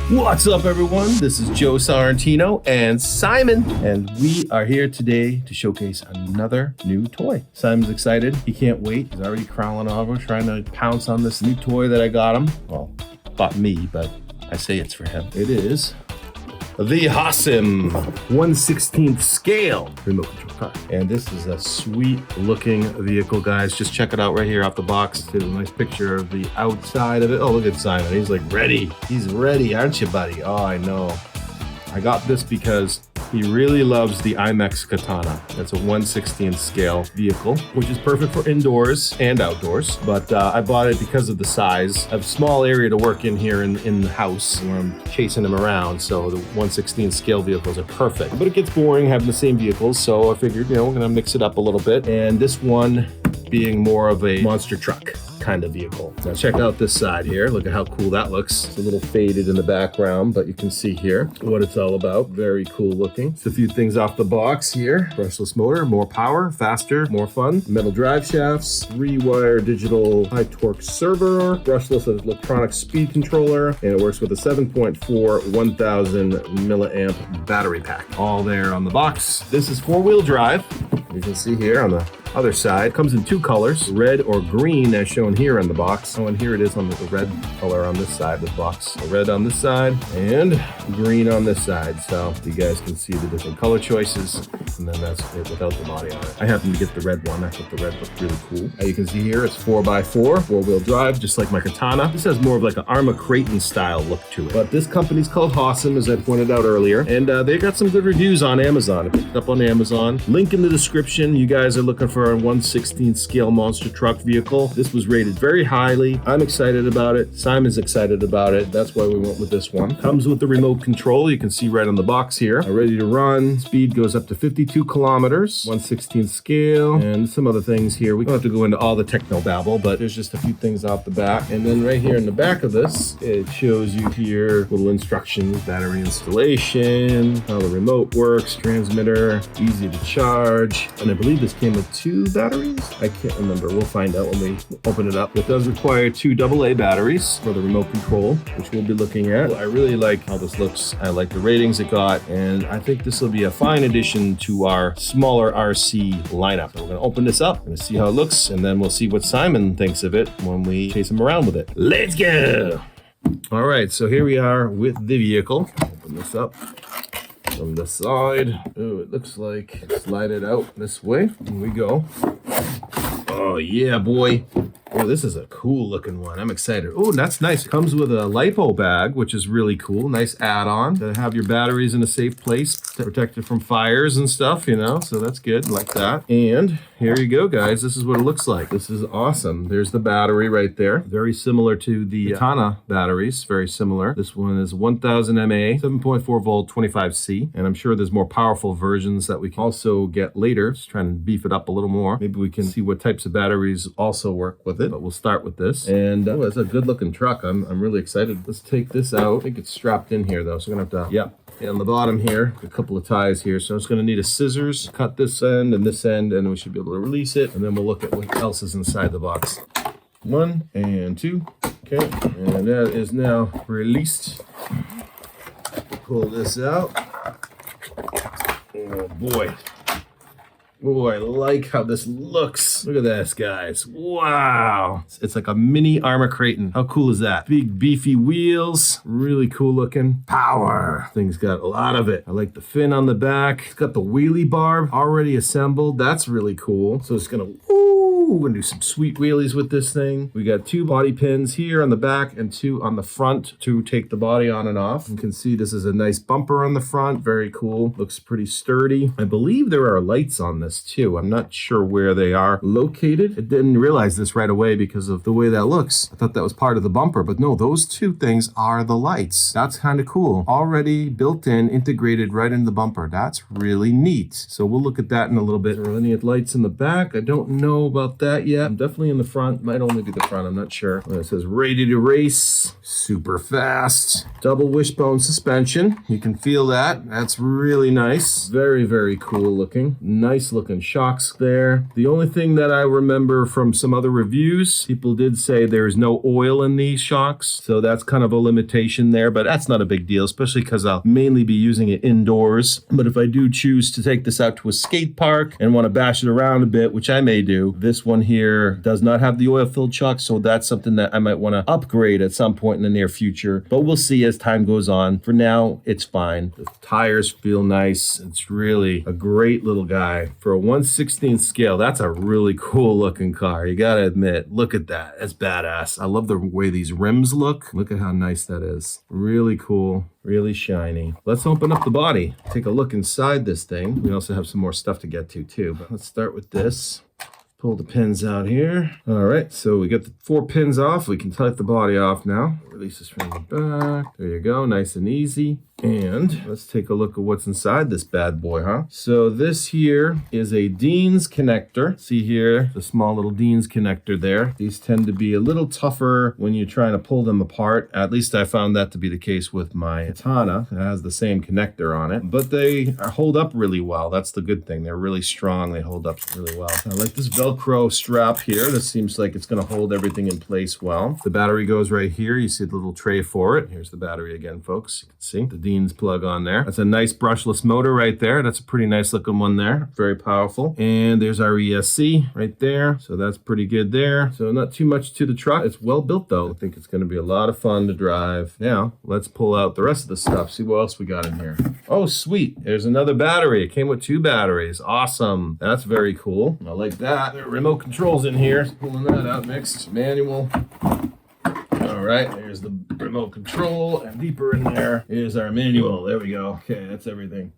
What's up, everyone? This is Joe Sorrentino and Simon, and we are here today to showcase another new toy. Simon's excited. He can't wait. He's already crawling over, trying to pounce on this new toy that I got him. Well, not me, but I say it's for him. It is the Hosim 1/16 scale remote control car. And this is a sweet looking vehicle, guys. Just check it out right here off the box. There's a nice picture of the outside of it. Oh, look at Simon. He's like ready. He's ready, aren't you, buddy? Oh, I know. I got this because he really loves the IMEX Katana. That's a 1/16 scale vehicle, which is perfect for indoors and outdoors. But I bought it because of the size. I have a small area to work in here in the house where I'm chasing him around. So the 1/16 scale vehicles are perfect. But it gets boring having the same vehicles. So I figured, we're gonna mix it up a little bit. And this one being more of a monster truck kind of vehicle. Now check out this side here. Look at how cool that looks. It's a little faded in the background, but you can see here what it's all about. Very cool looking. Just a few things off the box here. Brushless motor, more power, faster, more fun. Metal drive shafts, 3-wire digital high torque servo, brushless electronic speed controller, and it works with a 7.4 1000 milliamp battery pack. All there on the box. This is 4-wheel drive. You can see here on the other side. It comes in 2 colors, red or green as shown here on the box. Oh, and here it is on the red color on this side of the box. So red on this side and green on this side. So you guys can see the different color choices. And then that's it without the body on it. I happen to get the red one. I thought the red looked really cool. As you can see here, it's 4x4, 4-wheel drive, just like my Katana. This has more of like an Arma Creighton style look to it. But this company's called Hosim, as I pointed out earlier. And they got some good reviews on Amazon. I picked it up on Amazon. Link in the description. You guys are looking for a 1/16 scale monster truck vehicle. This was rated very highly. I'm excited about it. Simon's excited about it. That's why we went with this one. Comes with the remote control. You can see right on the box here. Ready to run. Speed goes up to 52 kilometers. 1/16 scale. And some other things here. We don't have to go into all the techno babble, but there's just a few things off the back. And then right here in the back of this, it shows you here little instructions, battery installation, how the remote works, transmitter, easy to charge. And I believe this came with 2 batteries. I can't remember. We'll find out when we open it up. It does require 2 AA batteries for the remote control, which we'll be looking at. I really like how this looks. I like the ratings it got, and I think this will be a fine addition to our smaller RC lineup. So we're going to open this up and see how it looks, and then we'll see what Simon thinks of it when we chase him around with it. Let's go! All right, so here we are with the vehicle. Open this up from the side. Oh, it looks like slide it out this way. Here we go. Oh yeah, boy. Oh, this is a cool looking one. I'm excited. Oh, that's nice. It comes with a LiPo bag, which is really cool. Nice add-on to have your batteries in a safe place, protected from fires and stuff, so that's good. Like that. And here you go, guys. This is what it looks like. This is awesome. There's the battery right there. Very similar to the Katana batteries. Very similar. This one is 1000 mAh, 7.4 volt, 25C. And I'm sure there's more powerful versions that we can also get later. Just trying to beef it up a little more. Maybe we can see what types of batteries also work with it. But we'll start with this. And it's a good looking truck. I'm really excited. Let's take this out. I think it's strapped in here though. So I'm gonna have to, and on the bottom here, a couple of ties here. So I'm just gonna need a scissors, cut this end, and we should be able to release it. And then we'll look at what else is inside the box. 1 and 2. Okay, and that is now released. Pull this out. Oh boy. Oh, I like how this looks. Look at this, guys. Wow. It's like a mini Arma Creighton. How cool is that? Big, beefy wheels. Really cool looking. Power. Thing's got a lot of it. I like the fin on the back. It's got the wheelie bar already assembled. That's really cool. So it's gonna, we're gonna do some sweet wheelies with this thing. We got 2 body pins here on the back and 2 on the front to take the body on and off. You can see this is a nice bumper on the front. Very cool. Looks pretty sturdy. I believe there are lights on this too. I'm not sure where they are located. I didn't realize this right away because of the way that looks. I thought that was part of the bumper, but no, those 2 things are the lights. That's kind of cool. Already built in, integrated right into the bumper. That's really neat. So we'll look at that in a little bit. Are there any lights in the back? I don't know about about that yet. I'm definitely in the front. Might only be the front. I'm not sure. It says ready to race. Super fast. Double wishbone suspension. You can feel that. That's really nice. Very, very cool looking. Nice looking shocks there. The only thing that I remember from some other reviews, people did say there's no oil in these shocks. So that's kind of a limitation there, but that's not a big deal, especially because I'll mainly be using it indoors. But if I do choose to take this out to a skate park and want to bash it around a bit, which I may do, this one here does not have the oil-filled shock, so that's something that I might want to upgrade at some point in the near future. But we'll see as time goes on. For now, it's fine. The tires feel nice. It's really a great little guy. For a 1/16 scale, that's a really cool looking car. You gotta admit, look at that. That's badass. I love the way these rims look. Look at how nice that is. Really cool. Really shiny. Let's open up the body. Take a look inside this thing. We also have some more stuff to get to too, but let's start with this. Pull the pins out here. All right, so we got the 4 pins off. We can take the body off now. Release this from the back. There you go, nice and easy. And let's take a look at what's inside this bad boy, huh? So this here is a Dean's connector. See here, the small little Dean's connector there. These tend to be a little tougher when you're trying to pull them apart. At least I found that to be the case with my Katana. It has the same connector on it, but they hold up really well. That's the good thing. They're really strong. They hold up really well. I like this Velcro strap here. This seems like it's going to hold everything in place well. The battery goes right here. You see the little tray for it. Here's the battery again, folks. You can see the Dean's plug on there. That's a nice brushless motor right there. That's a pretty nice looking one there. Very powerful. And there's our ESC right there. So that's pretty good there. So not too much to the truck. It's well built though. I think it's going to be a lot of fun to drive. Now let's pull out the rest of the stuff. See what else we got in here. Oh, sweet. There's another battery. It came with 2 batteries. Awesome. That's very cool. I like that. There are remote controls in here. Pulling that out next. Manual. All right, there's the remote control, and deeper in there is our manual. There we go. Okay, that's everything.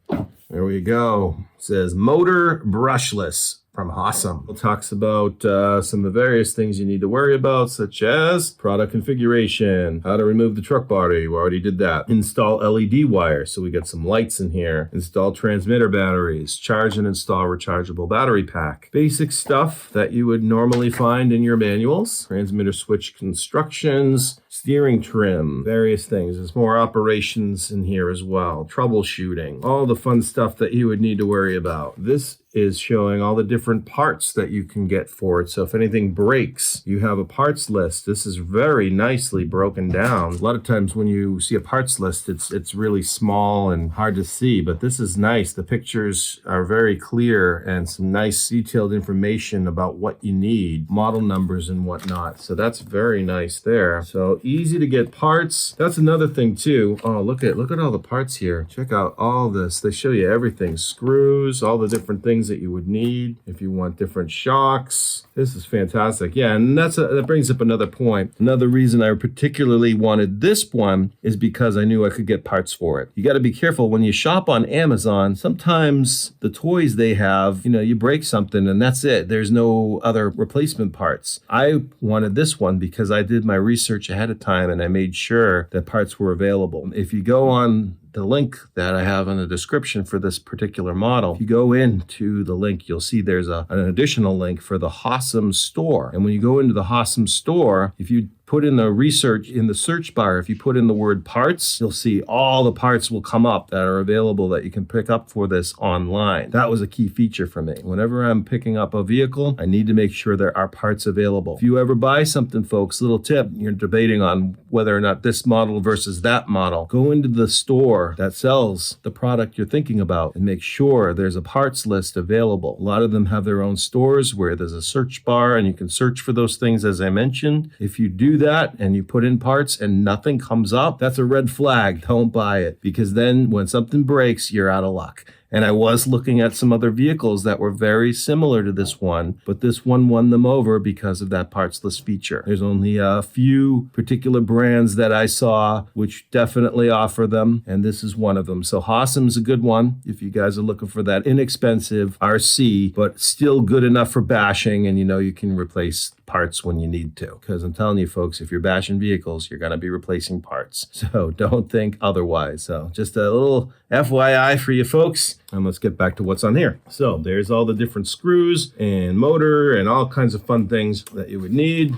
There we go. It says motor brushless from Hosim. It talks about some of the various things you need to worry about, such as product configuration, how to remove the truck body. We already did that. Install LED wire. So we got some lights in here. Install transmitter batteries. Charge and install rechargeable battery pack. Basic stuff that you would normally find in your manuals. Transmitter switch instructions. Steering trim, various things. There's more operations in here as well. Troubleshooting, all the fun stuff that you would need to worry about. This is showing all the different parts that you can get for it. So if anything breaks, you have a parts list. This is very nicely broken down. A lot of times when you see a parts list, it's really small and hard to see, but this is nice. The pictures are very clear and some nice detailed information about what you need, model numbers and whatnot. So that's very nice there. So easy to get parts. That's another thing too. Oh, look at all the parts here. Check out all this. They show you everything. Screws, all the different things that you would need if you want different shocks. This is fantastic. Yeah, and that brings up another point. Another reason I particularly wanted this one is because I knew I could get parts for it. You got to be careful when you shop on Amazon. Sometimes the toys they have, you break something and that's it. There's no other replacement parts. I wanted this one because I did my research ahead of time and I made sure that parts were available. If you go on the link that I have in the description for this particular model, if you go into the link, you'll see there's an additional link for the Hosim store. And when you go into the Hosim store, if you put in the research in the search bar, if you put in the word parts, you'll see all the parts will come up that are available that you can pick up for this online. That was a key feature for me. Whenever I'm picking up a vehicle, I need to make sure there are parts available. If you ever buy something, folks, little tip, you're debating on whether or not this model versus that model, go into the store that sells the product you're thinking about and make sure there's a parts list available. A lot of them have their own stores where there's a search bar and you can search for those things as I mentioned. If you do that and you put in parts and nothing comes up, that's a red flag. Don't buy it, because then when something breaks, you're out of luck. And I was looking at some other vehicles that were very similar to this one, but this one won them over because of that parts list feature. There's only a few particular brands that I saw which definitely offer them, and this is one of them. So Hosim's a good one if you guys are looking for that inexpensive RC, but still good enough for bashing, and you can replace parts when you need to. Because I'm telling you, folks, if you're bashing vehicles, you're going to be replacing parts. So don't think otherwise. So just a little FYI for you folks. And let's get back to what's on here. So there's all the different screws and motor and all kinds of fun things that you would need.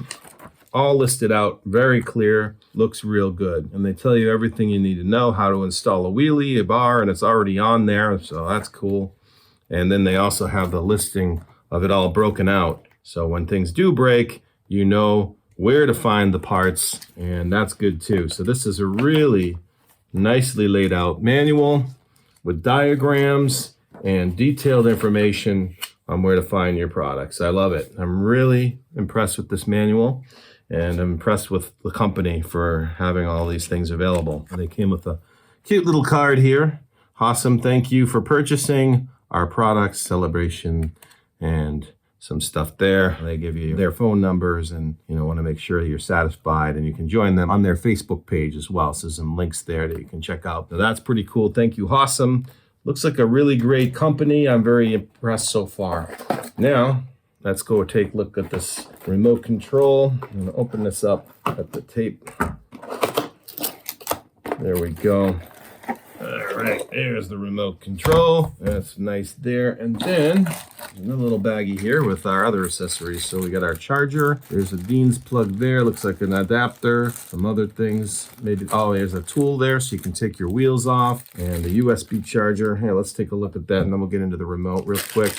All listed out, very clear, looks real good. And they tell you everything you need to know, how to install a wheelie, a bar, and it's already on there, so that's cool. And then they also have the listing of it all broken out. So when things do break, you know where to find the parts, and that's good too. So this is a really nicely laid out manual with diagrams and detailed information on where to find your products. I love it. I'm really impressed with this manual. And I'm impressed with the company for having all these things available. They came with a cute little card here. Hosim, thank you for purchasing our products, celebration, and some stuff there. They give you their phone numbers and want to make sure you're satisfied, and you can join them on their Facebook page as well. So some links there that you can check out. So that's pretty cool. Thank you, Hosim. Looks like a really great company. I'm very impressed so far. Now, let's go take a look at this remote control. I'm gonna open this up at the tape. There we go. All right, there's the remote control. That's nice there. And then a little baggie here with our other accessories. So we got our charger. There's a Dean's plug there. Looks like an adapter. Some other things. Maybe, oh, there's a tool there so you can take your wheels off. And a USB charger. Here, let's take a look at that and then we'll get into the remote real quick.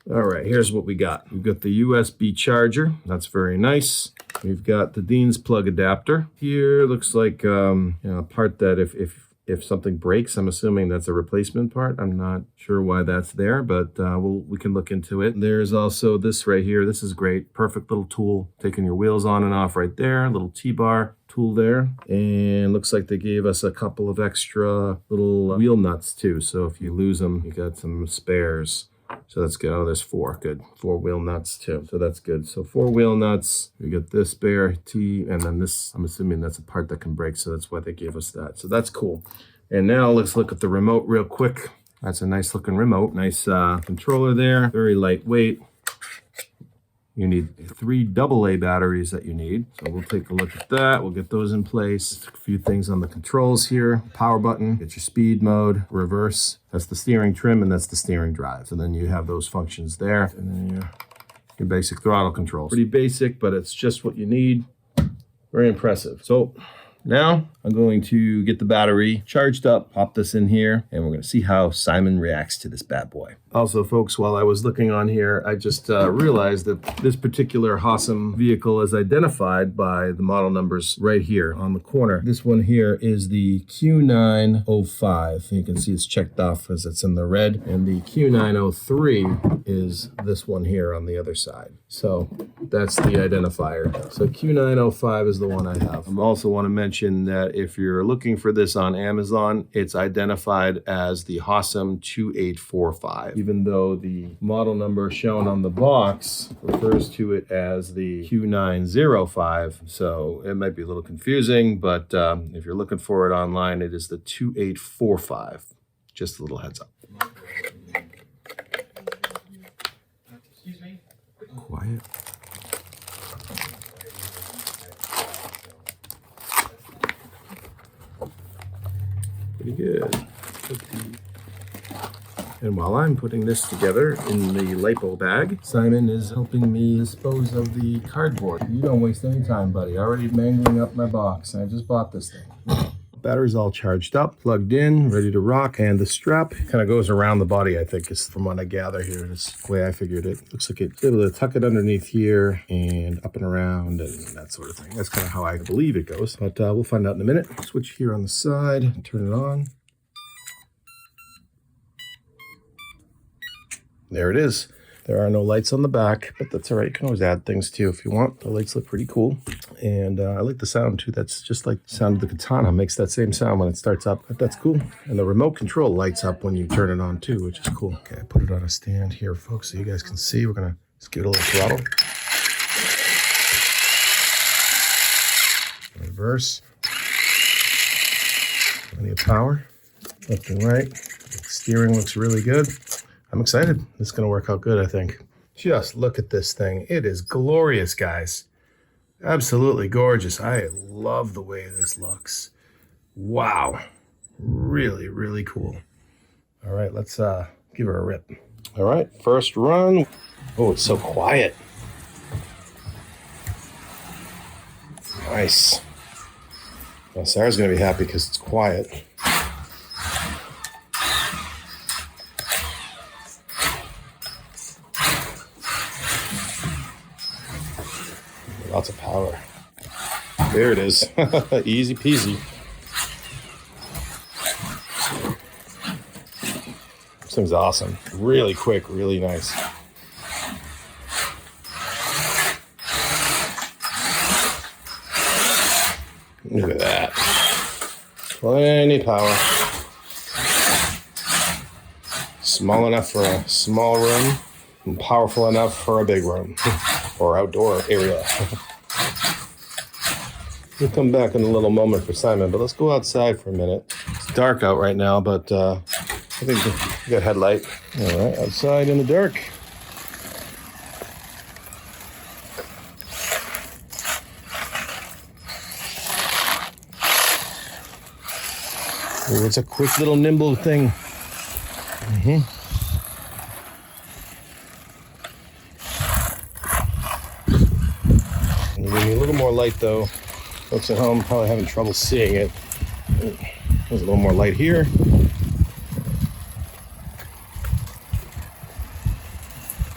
All right, here's what we got. We've got the USB charger. That's very nice. We've got the Dean's plug adapter. Here looks like a part that if something breaks, I'm assuming that's a replacement part. I'm not sure why that's there, but we can look into it. There's also this right here. This is great. Perfect little tool. Taking your wheels on and off right there. Little T-bar tool there. And looks like they gave us a couple of extra little wheel nuts too. So if you lose them, you got some spares. So that's good. Oh, there's 4. Good. 4 wheel nuts too. So that's good. So 4 wheel nuts. We got this spare T, and then this, I'm assuming that's a part that can break. So that's why they gave us that. So that's cool. And now let's look at the remote real quick. That's a nice looking remote. Nice controller there. Very lightweight. You need 3 AA batteries that you need. So we'll take a look at that. We'll get those in place. A few things on the controls here. Power button, get your speed mode, reverse. That's the steering trim and that's the steering drive. So then you have those functions there. And then your basic throttle controls. Pretty basic, but it's just what you need. Very impressive. So now I'm going to get the battery charged up, pop this in here, and we're going to see how Simon reacts to this bad boy. Also, folks, while I was looking on here, I just realized that this particular Hosim vehicle is identified by the model numbers right here on the corner. This one here is the Q905. You can see it's checked off as it's in the red, and the Q903 is this one here on the other side. So that's the identifier. So Q905 is the one I have. I also want to mention that if you're looking for this on Amazon, it's identified as the Hosim 2845, even though the model number shown on the box refers to it as the Q905. So it might be a little confusing, but if you're looking for it online, it is the 2845. Just a little heads up. Excuse me? Quiet. Pretty good. And while I'm putting this together in the LiPo bag, Simon is helping me dispose of the cardboard. You don't waste any time, buddy. Already mangling up my box. I just bought this thing. Battery's all charged up, plugged in, ready to rock, and the strap kind of goes around the body, I think, is from what I gather here. That's the way I figured it. Looks like it's able to tuck it underneath here and up and around and that sort of thing. That's kind of how I believe it goes, but we'll find out in a minute. Switch here on the side and turn it on. There it is. There are no lights on the back, but that's all right. You can always add things too if you want. The lights look pretty cool. And I like the sound too. That's just like the sound of the katana. Makes that same sound when it starts up. But that's cool. And the remote control lights up when you turn it on too, which is cool. Okay, I put it on a stand here, folks, so you guys can see. We're going to just give it a little throttle. Reverse. Plenty of power. Left and right. The steering looks really good. I'm excited. This is going to work out good, I think. Just look at this thing. It is glorious, guys. Absolutely gorgeous. I love the way this looks. Wow. Really, really cool. All right, let's give her a rip. All right, first run. Oh, it's so quiet. Nice. Well, Sarah's gonna be happy because it's quiet. Lots of power. There it is. Easy peasy. This thing's awesome. Really quick, really nice. Look at that. Plenty power. Small enough for a small room and powerful enough for a big room or outdoor area. We'll come back in a little moment for Simon, but let's go outside for a minute. It's dark out right now, but I think we got headlight. All right, outside in the dark. Oh, it's a quick little nimble thing. And you give me a little more light though. Folks at home probably having trouble seeing it. There's a little more light here.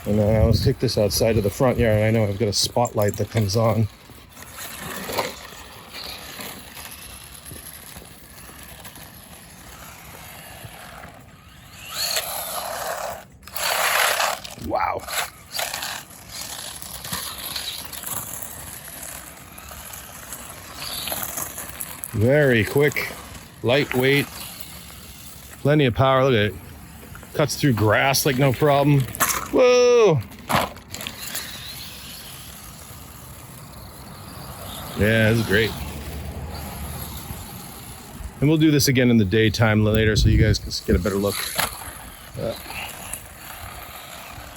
And let's take this outside to the front yard. I know I've got a spotlight that comes on. Wow. Very quick, lightweight, plenty of power. Look at it. Cuts through grass like no problem. Whoa! Yeah, this is great. And we'll do this again in the daytime later so you guys can get a better look.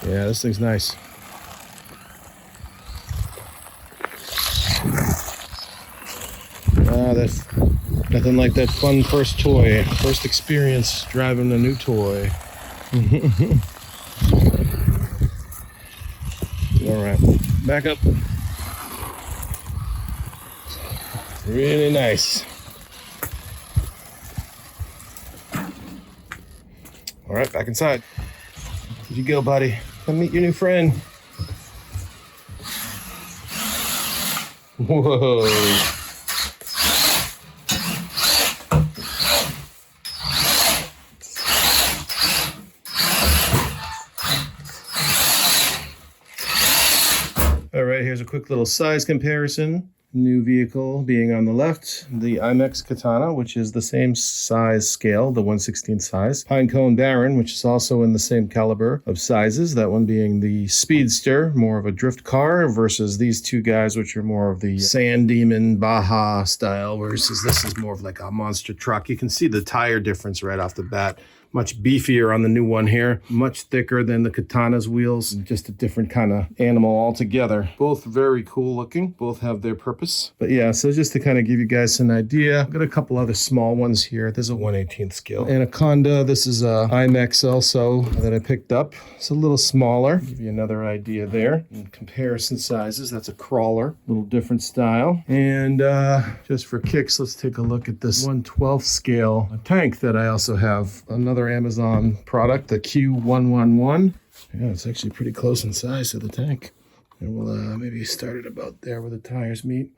Yeah, this thing's nice. That's nothing like that fun first toy, first experience driving a new toy. All right, back up. Really nice. All right, back inside. Where'd you go, buddy? Come meet your new friend. Whoa. All right, here's a quick little size comparison. New vehicle being on the left, the IMEX Katana, which is the same size scale, the 1/16 size. Pinecone Baron, which is also in the same caliber of sizes, that one being the Speedster, more of a drift car, versus these two guys, which are more of the Sand Demon Baja style, versus this is more of like a monster truck. You can see the tire difference right off the bat. Much beefier on the new one here, much thicker than the Katana's wheels, just a different kind of animal altogether. Both very cool looking, both have their purpose. But yeah, so just to kind of give you guys an idea, I've got a couple other small ones here. There's a 1/18 scale. Anaconda, this is a IMEX also that I picked up. It's a little smaller, give you another idea there. In comparison sizes, that's a crawler, a little different style. And just for kicks, let's take a look at this 1/12 scale tank that I also have. Another Amazon product, the Q111. Yeah, it's actually pretty close in size to the tank. And we'll maybe start it about there where the tires meet.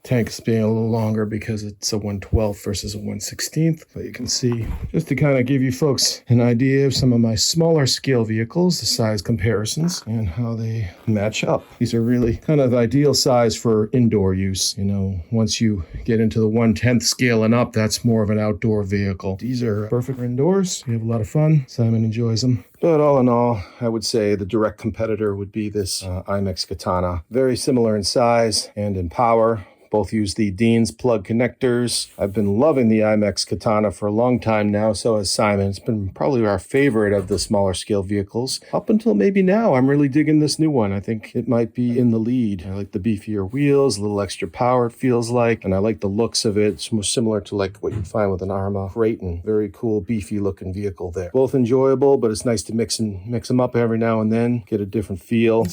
Tank's being a little longer because it's a 1/12 versus a 1/16. But you can see, just to kind of give you folks an idea of some of my smaller scale vehicles, the size comparisons, and how they match up. These are really kind of ideal size for indoor use. You know, once you get into the 1/10 scale and up, that's more of an outdoor vehicle. These are perfect for indoors. We have a lot of fun. Simon enjoys them. But all in all, I would say the direct competitor would be this IMEX Katana. Very similar in size and in power. Both use the Dean's plug connectors. I've been loving the IMX Katana for a long time now, so has Simon. It's been probably our favorite of the smaller scale vehicles. Up until maybe now, I'm really digging this new one. I think it might be in the lead. I like the beefier wheels, a little extra power it feels like, and I like the looks of it. It's more similar to like what you'd find with an Arma Rayton. Very cool, beefy looking vehicle there. Both enjoyable, but it's nice to mix them up every now and then, get a different feel.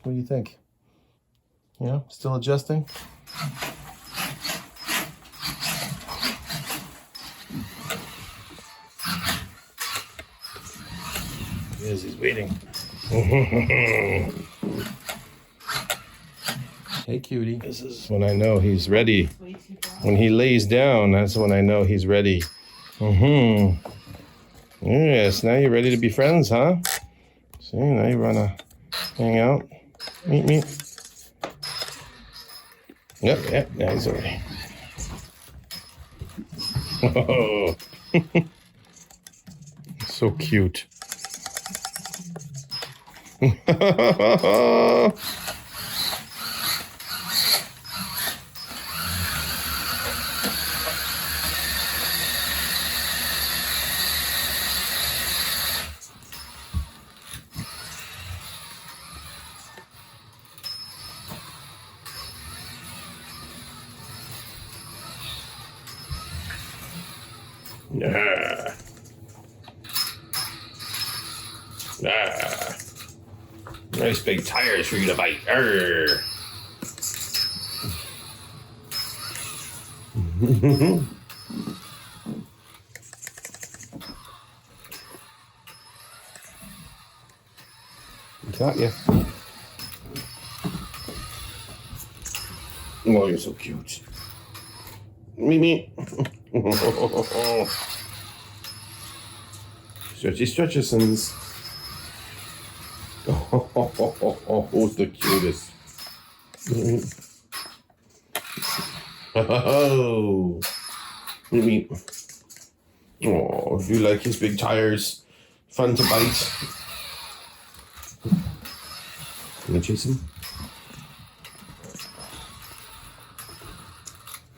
What do you think? Yeah, still adjusting? Yes, he's waiting. Hey, cutie. This is when I know he's ready. When he lays down, that's when I know he's ready. Yes, now you're ready to be friends, huh? See, now you wanna hang out. Meet. Yep, now he's ready. Oh. So cute. Ah. Nice big tires for you to bite. Arr. Got you. Oh, you're so cute. Me. Stretchisons. Oh, who's the cutest? Oh, me. Oh, do you like his big tires? Fun to bite. Can I chase him?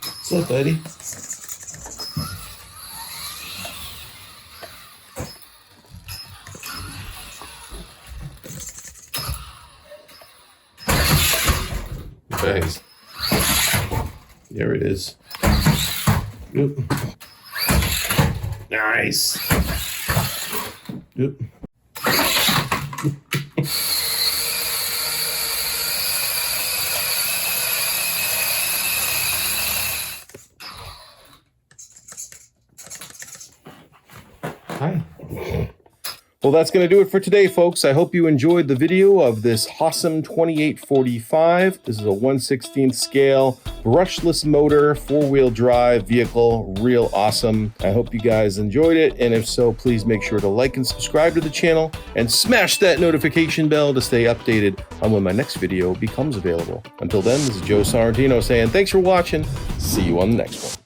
What's up, buddy? Thanks. There it is. Oop. Nice. Oop. Hi. Well, that's going to do it for today, folks. I hope you enjoyed the video of this Hosim 2845. This is a 1/16 scale, brushless motor, 4-wheel drive vehicle. Real awesome. I hope you guys enjoyed it. And if so, please make sure to like and subscribe to the channel and smash that notification bell to stay updated on when my next video becomes available. Until then, this is Joe Sorrentino saying thanks for watching. See you on the next one.